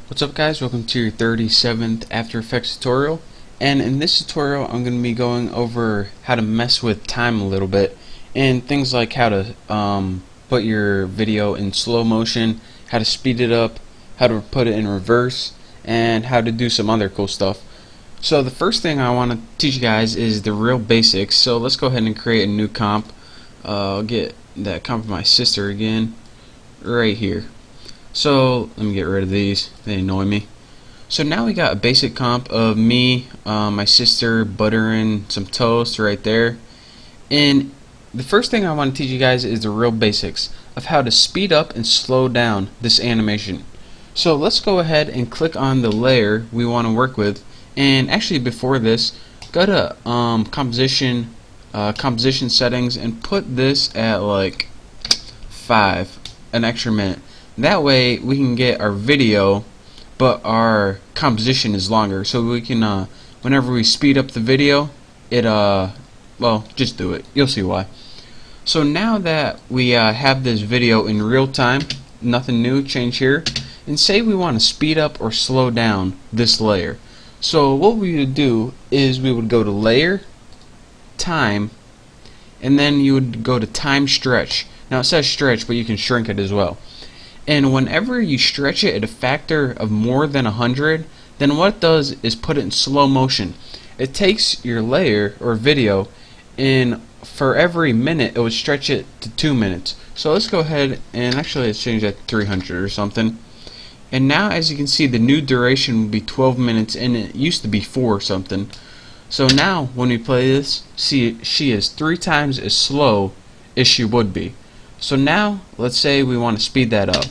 What's up guys, welcome to your 37th After Effects tutorial, and in this tutorial I'm going to be going over how to mess with time a little bit and things like how to put your video in slow motion, how to speed it up, how to put it in reverse, and how to do some other cool stuff. So the first thing I want to teach you guys is the real basics, so let's go ahead and create a new comp. I'll get that comp of my sister again right here. So let me get rid of these, they annoy me. So now we got a basic comp of me, my sister, buttering some toast right there. And the first thing I want to teach you guys is the real basics of how to speed up and slow down this animation. So let's go ahead and click on the layer we want to work with. And actually before this, go to composition settings and put this at like 5, an extra minute. That way we can get our video, but our composition is longer, so we can whenever we speed up the video, it well, just do it, you'll see why. So now that we have this video in real time, nothing new, change here, and say we want to speed up or slow down this layer. So what we would do is we would go to layer, time, and then you would go to time stretch. Now it says stretch, but you can shrink it as well. And whenever you stretch it at a factor of more than 100, then what it does is put it in slow motion. It takes your layer or video, and for every minute it would stretch it to 2 minutes. So let's go ahead and actually let's change that to 300 or something. And now as you can see, the new duration would be 12 minutes and it used to be 4 or something. So now when we play this, see, she is 3 times as slow as she would be. So now let's say we want to speed that up.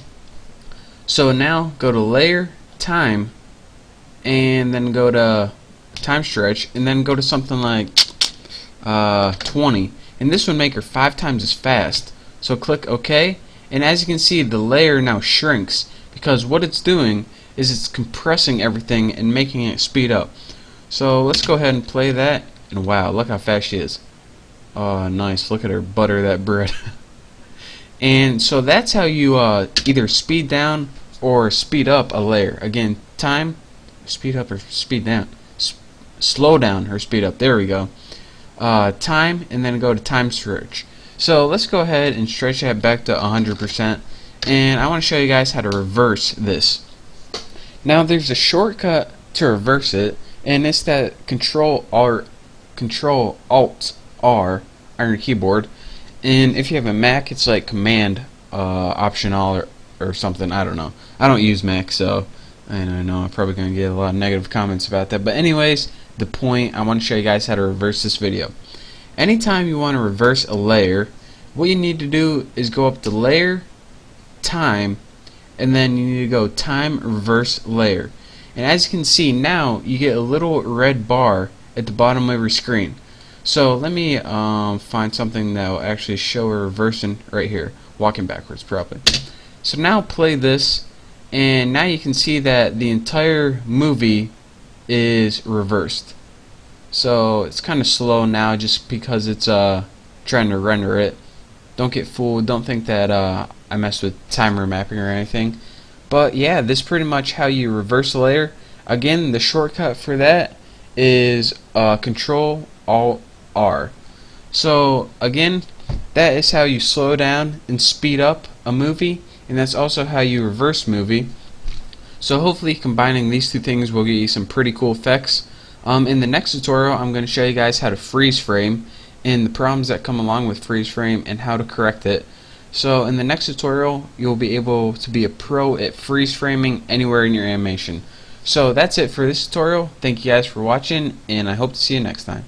So now go to layer, time, and then go to time stretch, and then go to something like 20, and this would make her 5 times as fast. So click OK, and as you can see, the layer now shrinks because what it's doing is it's compressing everything and making it speed up. So let's go ahead and play that, and wow, look how fast she is. Oh nice, look at her butter that bread. And so that's how you either speed down or speed up a layer. Again, time, speed up or speed down, slow down or speed up. There we go. Time, and then go to time stretch. So let's go ahead and stretch that back to 100%. And I want to show you guys how to reverse this. Now there's a shortcut to reverse it, and it's that Control Alt R on your keyboard. And if you have a Mac, it's like Command Option All or something. I don't know. I don't use Mac, so I don't know. I'm probably going to get a lot of negative comments about that. But anyways, the point, I want to show you guys how to reverse this video. Anytime you want to reverse a layer, what you need to do is go up to Layer, Time, and then you need to go Time Reverse Layer. And as you can see now, you get a little red bar at the bottom of your screen. So let me find something that will actually show a reversing right here, walking backwards probably. So now play this, and now you can see that the entire movie is reversed. So it's kind of slow now just because it's trying to render it. Don't get fooled, don't think that I messed with timer mapping or anything. But yeah, this is pretty much how you reverse a layer. Again, the shortcut for that is Control Alt R. So again, that is how you slow down and speed up a movie, and that's also how you reverse movie. So hopefully combining these two things will get you some pretty cool effects. In the next tutorial, I'm going to show you guys how to freeze frame and the problems that come along with freeze frame and how to correct it. So in the next tutorial, you'll be able to be a pro at freeze framing anywhere in your animation. So that's it for this tutorial. Thank you guys for watching, and I hope to see you next time.